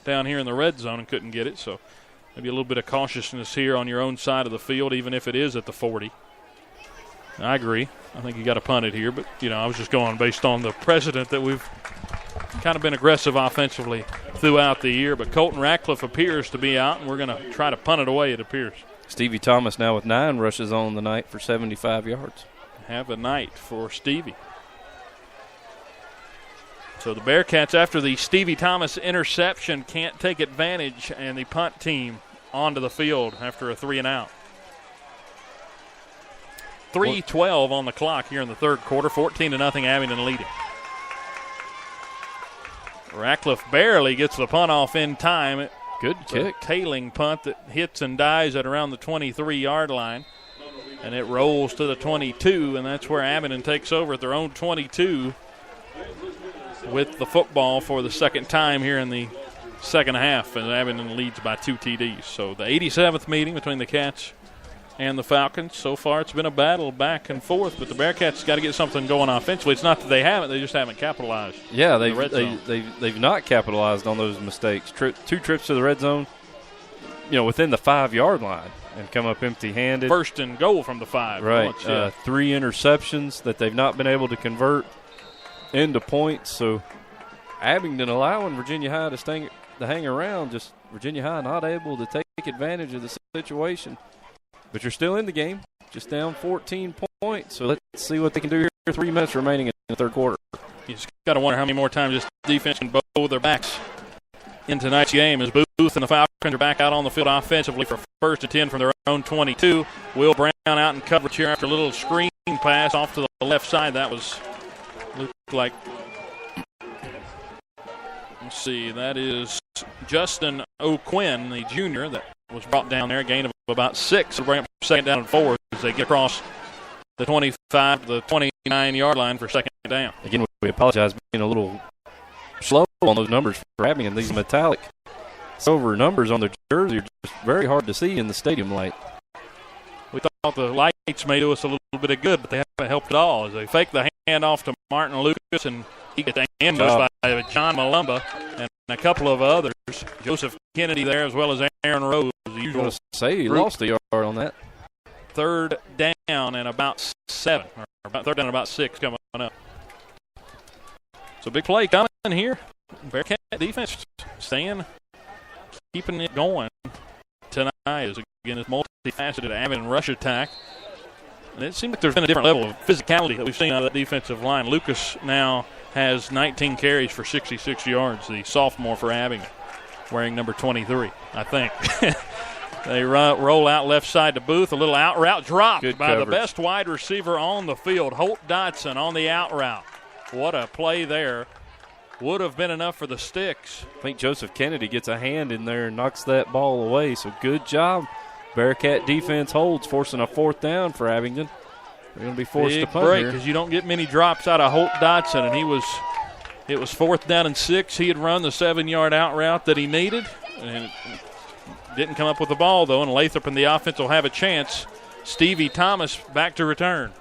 down here in the red zone and couldn't get it. So maybe a little bit of cautiousness here on your own side of the field, even if it is at the 40. I agree. I think you got to punt it here, but, I was just going based on the precedent that we've kind of been aggressive offensively throughout the year. But Colton Ratcliffe appears to be out, and we're going to try to punt it away, it appears. Stevie Thomas now with 9 rushes on the night for 75 yards. Have a night for Stevie. So the Bearcats, after the Stevie Thomas interception, can't take advantage, and the punt team onto the field after a 3-and-out. 3:12 on the clock here in the third quarter, 14-0 Abingdon leading. Ratcliffe barely gets the punt off in time. Good kick. A tailing punt that hits and dies at around the 23-yard line. And it rolls to the 22, and that's where Abingdon takes over at their own 22 with the football for the second time here in the second half. And Abingdon leads by 2 TDs. So the 87th meeting between the Cats and the Falcons. So far it's been a battle back and forth, but the Bearcats got to get something going offensively. It's not that they haven't, they just haven't capitalized. Yeah, they've not capitalized on those mistakes. 2 trips to the red zone, within the 5-yard line and come up empty-handed. First and goal from the 5. Right. 3 interceptions that they've not been able to convert into points. So Abingdon allowing Virginia High to hang around, just Virginia High not able to take advantage of the situation. But you're still in the game, just down 14 points. So let's see what they can do here. 3 minutes remaining in the third quarter. You just got to wonder how many more times this defense can bow their backs in tonight's game as Booth and the Falcons are back out on the field offensively for 1st and 10 from their own 22. Will Brown out in coverage here after a little screen pass off to the left side. That looked like, let's see, that is Justin O'Quinn, the junior, that was brought down there, a gain of about 6. It'll bring up 2nd down and 4 as they get across the 25 to the 29-yard line for 2nd down. Again, we apologize for being a little slow on those numbers for Abingdon. These metallic silver numbers on their jersey are just very hard to see in the stadium light. We thought the lights may do us a little bit of good, but they haven't helped at all as they fake the handoff to Martin Lucas, and he gets ambushed by John Malumba and a couple of others. Joseph Kennedy there as well as Aaron Rose. The usual. I was going to say he lost a yard on that. 3rd down and about 7, or about 3rd down and about 6 coming up. So big play coming here. Bearcat defense keeping it going tonight. As again, this multifaceted Abingdon rush attack. And it seems like there's been a different level of physicality that we've seen out of that defensive line. Lucas now has 19 carries for 66 yards, the sophomore for Abingdon, wearing number 23, I think. They roll out left side to Booth. A little out route dropped by the best wide receiver on the field, Holt Dotson, on the out route. What a play there. Would have been enough for the Sticks. I think Joseph Kennedy gets a hand in there and knocks that ball away. So good job. Bearcat defense holds, forcing a 4th down for Abingdon. They're going to be forced to punt break here. Because you don't get many drops out of Holt Dotson, and it was 4th down and 6. He had run the 7-yard out route that he needed, and didn't come up with the ball, though, and Lathrop and the offense will have a chance. Stevie Thomas back to return.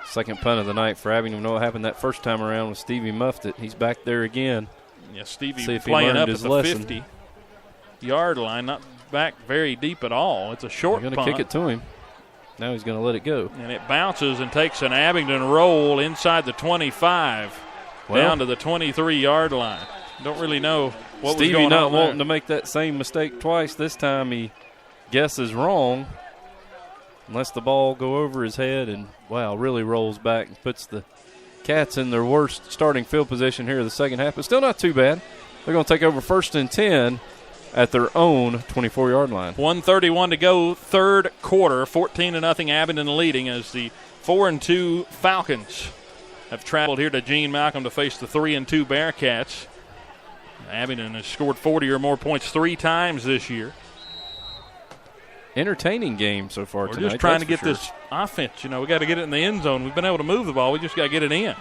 Second punt of the night for Abingdon. We know what happened that first time around with Stevie muffed it. He's back there again. Yeah, Stevie playing up at the 50-yard line, not back very deep at all. It's a short punt. They're going to kick it to him. Now he's going to let it go. And it bounces and takes an Abingdon roll inside the 25 down to the 23-yard line. Don't really know what was going on Stevie not there. Wanting to make that same mistake twice. This time he guesses wrong. Unless the ball go over his head and, really rolls back and puts the Cats in their worst starting field position here in the second half. But still not too bad. They're going to take over 1st and 10 at their own 24-yard line. 1:31 to go, third quarter, 14-0 Abingdon leading as the 4-2 Falcons have traveled here to Gene Malcolm to face the 3-2 Bearcats. Abingdon has scored 40 or more points 3 times this year. Entertaining game so far tonight. We're just trying to get this offense. We got to get it in the end zone. We've been able to move the ball. We just got to get it in.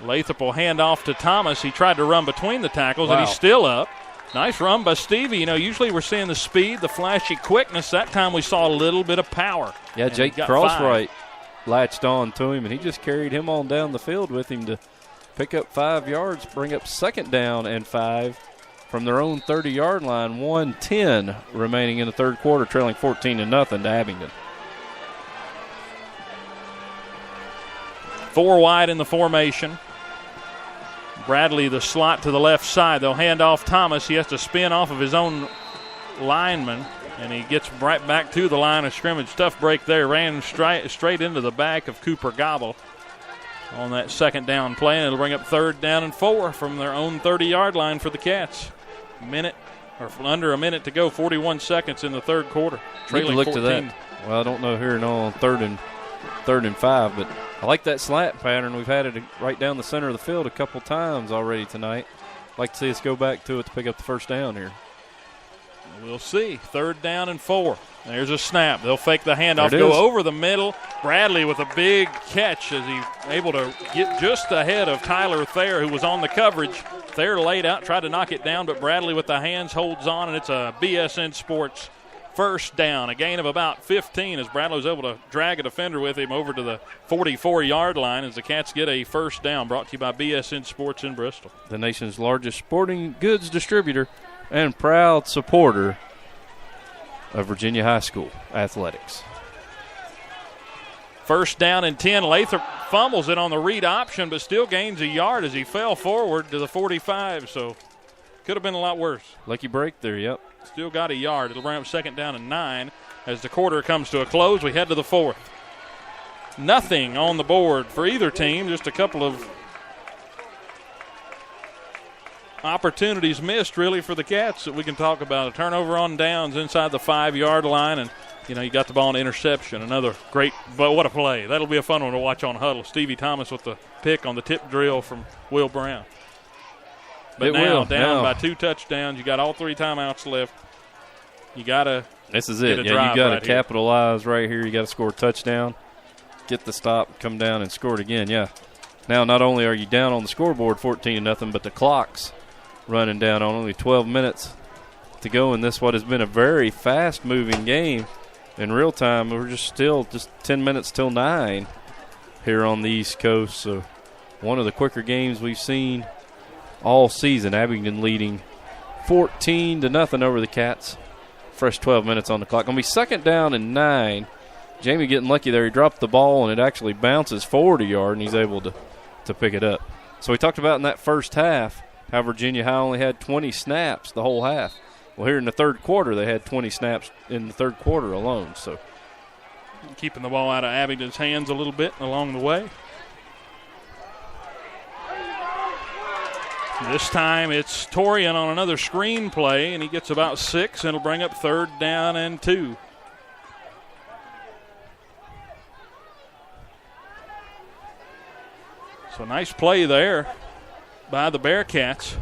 Lathrop will hand off to Thomas. He tried to run between the tackles, and he's still up. Nice run by Stevie. Usually we're seeing the speed, the flashy quickness. That time we saw a little bit of power. Yeah, Jake Crosswright latched on to him, and he just carried him on down the field with him to pick up 5 yards, bring up second down and 5 from their own 30-yard line. 1:10 remaining in the third quarter, trailing 14-0 to Abingdon. 4 wide in the formation. Bradley, the slot to the left side. They'll hand off Thomas. He has to spin off of his own lineman, and he gets right back to the line of scrimmage. Tough break there. Ran straight into the back of Cooper Gobble on that second down play, and it'll bring up 3rd down and 4 from their own 30-yard line for the Cats. Under a minute to go, 41 seconds in the third quarter. Trailing look 14. to that. Well, I don't know here and on third and 5, but I like that slant pattern. We've had it right down the center of the field a couple times already tonight. I'd like to see us go back to it to pick up the first down here. We'll see. 3rd down and 4. There's a snap. They'll fake the handoff, go over the middle. Bradley with a big catch as he's able to get just ahead of Tyler Thayer, who was on the coverage. Thayer laid out, tried to knock it down, but Bradley with the hands holds on, and it's a BSN Sports first down. A gain of about 15 as Bradley was able to drag a defender with him over to the 44-yard line as the Cats get a first down. Brought to you by BSN Sports in Bristol, the nation's largest sporting goods distributor and proud supporter of Virginia High School athletics. First down and 10. Lathrop fumbles it on the read option, but still gains a yard as he fell forward to the 45, so could have been a lot worse. Lucky break there, yep. Still got a yard. It'll bring up 2nd down and 9 as the quarter comes to a close. We head to the 4th. Nothing on the board for either team, just a couple of opportunities missed, really, for the Cats that we can talk about. A turnover on downs inside the 5-yard line, and, you got the ball in interception. Another great, but what a play. That'll be a fun one to watch on Huddle. Stevie Thomas with the pick on the tip drill from Will Brown. But down by 2 touchdowns. You got all 3 timeouts left. You got to This is it. Yeah, you got to capitalize right here. You got to score a touchdown, get the stop, come down and score it again. Yeah. Now, not only are you down on the scoreboard 14-0, but the clock's running down on only 12 minutes to go in this what has been a very fast-moving game. In real time, we're just 10 minutes till 9 here on the East Coast. So one of the quicker games we've seen all season. Abingdon leading 14-0 over the Cats. Fresh 12 minutes on the clock. Going to be 2nd down and 9. Jamie getting lucky there. He dropped the ball, and it actually bounces forward a yard, and he's able to pick it up. So we talked about in that first half how Virginia High only had 20 snaps the whole half. Well, here in the third quarter, they had 20 snaps in the third quarter alone. So keeping the ball out of Abingdon's hands a little bit along the way. This time it's Torian on another screen play, and he gets about 6, and it'll bring up 3rd down and 2. So nice play there by the Bearcats.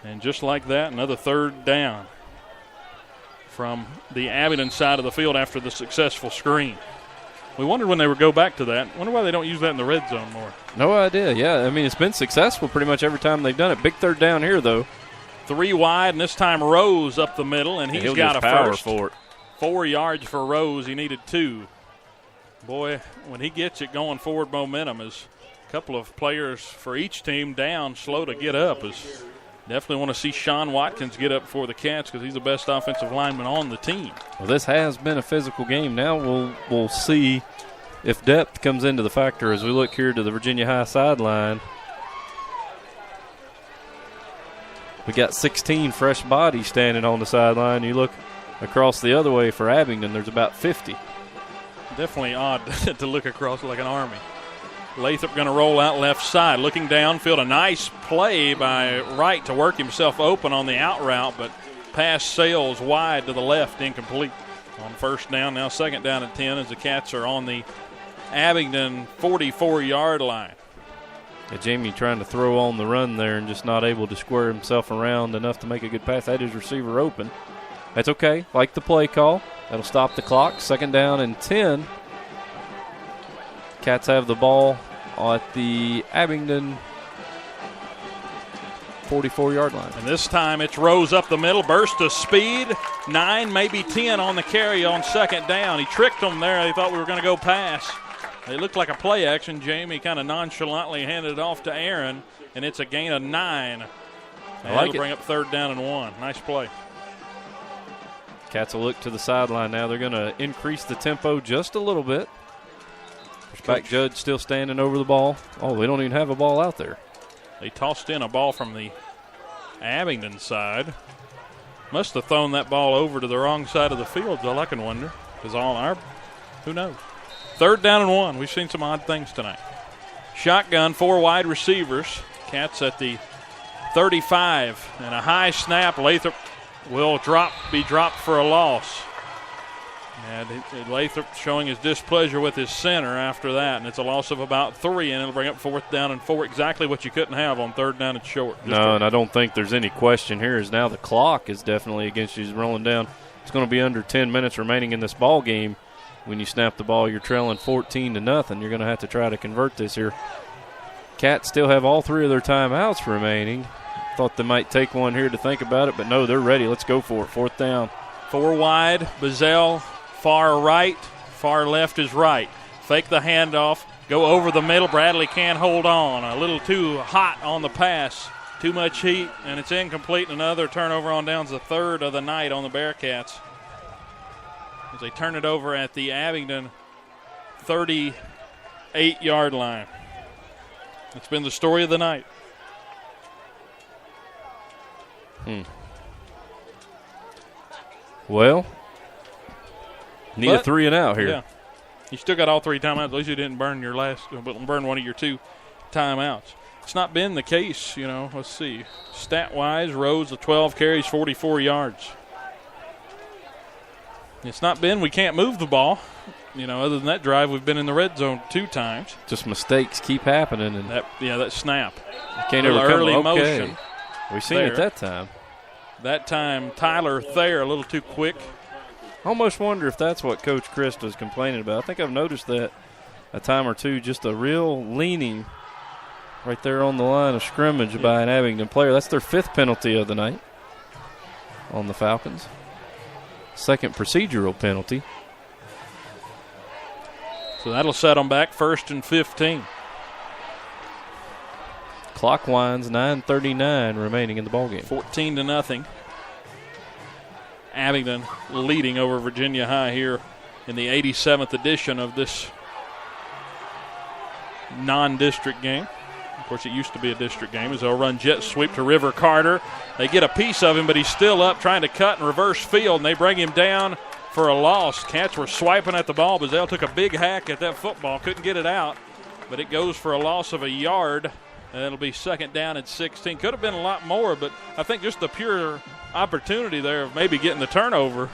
And just like that, another 3rd down from the Abingdon side of the field after the successful screen. We wondered when they would go back to that. Wonder why they don't use that in the red zone more. No idea. Yeah, I mean, it's been successful pretty much every time they've done it. Big 3rd down here, though. 3 wide, and this time Rose up the middle, and he's got a first. For it. 4 yards for Rose. He needed 2. Boy, when he gets it going, forward momentum is a couple of players for each team down, slow to get up. Definitely want to see Sean Watkins get up for the Cats because he's the best offensive lineman on the team. Well, this has been a physical game. Now we'll see if depth comes into the factor as we look here to the Virginia High sideline. We got 16 fresh bodies standing on the sideline. You look across the other way for Abingdon, there's about 50. Definitely odd to look across like an army. Lathrop going to roll out left side, looking downfield. A nice play by Wright to work himself open on the out route, but pass sails wide to the left, incomplete. On 1st down, now 2nd down and 10 as the Cats are on the Abingdon 44-yard line. Yeah, Jamie trying to throw on the run there and just not able to square himself around enough to make a good pass. Had his receiver open. That's okay. Like the play call. That'll stop the clock. 2nd down and 10. Cats have the ball at the Abingdon 44-yard line. And this time it's Rose up the middle, burst of speed, 9, maybe 10 on the carry on 2nd down. He tricked them there. They thought we were going to go pass. It looked like a play action. Jamie kind of nonchalantly handed it off to Aaron, and it's a gain of 9. That'll bring up 3rd down and 1. Nice play. Cats will look to the sideline now. They're going to increase the tempo just a little bit. Back judge still standing over the ball. Oh, we don't even have a ball out there. They tossed in a ball from the Abingdon side. Must have thrown that ball over to the wrong side of the field, all I can wonder. Because who knows? 3rd down and 1. We've seen some odd things tonight. Shotgun, 4 wide receivers. Cats at the 35. And a high snap. Lathrop will be dropped for a loss. And Lathrop showing his displeasure with his center after that. And it's a loss of about 3, and it'll bring up 4th down and 4. Exactly what you couldn't have on 3rd down and short. No, and I don't think there's any question here is now the clock is definitely against you. He's rolling down. It's going to be under 10 minutes remaining in this ball game. When you snap the ball, you're trailing 14-0. You're going to have to try to convert this here. Cats still have all 3 of their timeouts remaining. Thought they might take one here to think about it, but no, they're ready. Let's go for it. 4th down. 4 wide. Bazell far right, far left is right. Fake the handoff, go over the middle. Bradley can't hold on. A little too hot on the pass. Too much heat, and it's incomplete. Another turnover on downs, the 3rd of the night on the Bearcats. As they turn it over at the Abingdon 38-yard line. It's been the story of the night. Well, need a 3 and out here. Yeah. You still got all 3 timeouts. At least you didn't burn one of your 2 timeouts. It's not been the case, Let's see. Stat-wise, Rhodes of 12 carries, 44 yards. It's not been we can't move the ball. Other than that drive, we've been in the red zone 2 times. Just mistakes keep happening. And that snap. You can't overcome early motion. We've seen it that time. That time, Tyler Thayer a little too quick. Almost wonder if that's what Coach Christ was complaining about. I think I've noticed that a time or two, just a real leaning right there on the line of scrimmage by an Abingdon player. That's their 5th penalty of the night on the Falcons. 2nd procedural penalty. So that'll set them back 1st and 15. Clock winds, 9:39 remaining in the ballgame. 14-0. Abingdon leading over Virginia High here in the 87th edition of this non-district game. Of course, it used to be a district game as they'll run jet sweep to River Carter. They get a piece of him, but he's still up trying to cut and reverse field, and they bring him down for a loss. Cats were swiping at the ball. Bazell took a big hack at that football, couldn't get it out, but it goes for a loss of a yard, and it'll be 2nd down and 16. Could have been a lot more, but I think just the pure opportunity there of maybe getting the turnover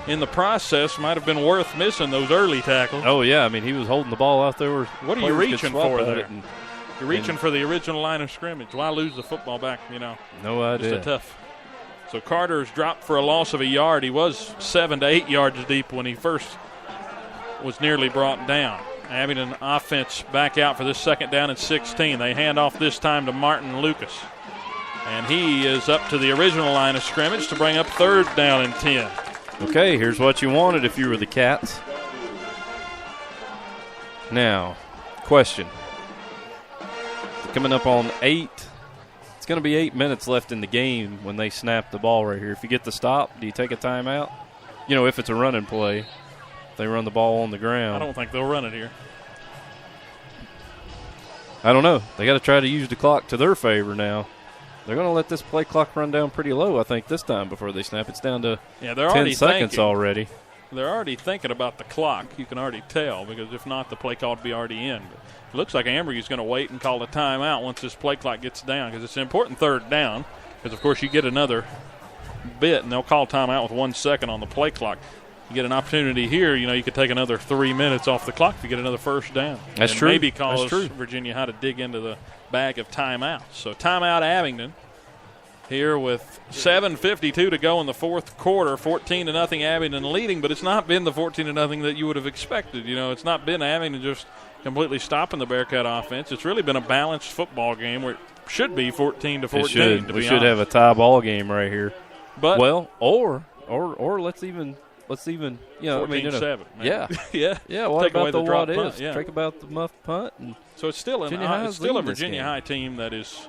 in the process might have been worth missing those early tackles. Oh, yeah. I mean, he was holding the ball out there. What are you reaching for there? You're reaching for the original line of scrimmage. Why lose the football back, No idea. Just a tough. So Carter's dropped for a loss of a yard. He was 7 to 8 yards deep when he first was nearly brought down. Abingdon offense back out for this 2nd down and 16. They hand off this time to Martin Lucas. And he is up to the original line of scrimmage to bring up 3rd down and 10. Okay, here's what you wanted if you were the Cats. Now, question. Coming up on 8. It's going to be 8 minutes left in the game when they snap the ball right here. If you get the stop, do you take a timeout? If it's a running play, they run the ball on the ground. I don't think they'll run it here. I don't know. They got to try to use the clock to their favor now. They're going to let this play clock run down pretty low, I think, this time before they snap. It's down to 10 seconds already. They're already thinking about the clock. You can already tell, because if not, the play call would be already in. But it looks like Ambergy's going to wait and call a timeout once this play clock gets down, because it's an important 3rd down, because, of course, you get another bit, and they'll call timeout with 1 second on the play clock. You get an opportunity here, you could take another 3 minutes off the clock if you get another 1st down. That's true. Maybe cause Virginia High to dig into the bag of timeouts. So timeout Abingdon here with 7:52 to go in the 4th quarter. 14-0 Abingdon leading, but it's not been the 14-0 that you would have expected. It's not been Abingdon just completely stopping the Bearcat offense. It's really been a balanced football game where it should be 14-14. We should have a tie ball game right here. But or let's even let's even, you know, 14-7. Yeah. Yeah. Yeah, what Take away about the the what drop is? punt, yeah. Take about the muff punt. And So it's still Virginia High a is leading this Virginia game. High team that is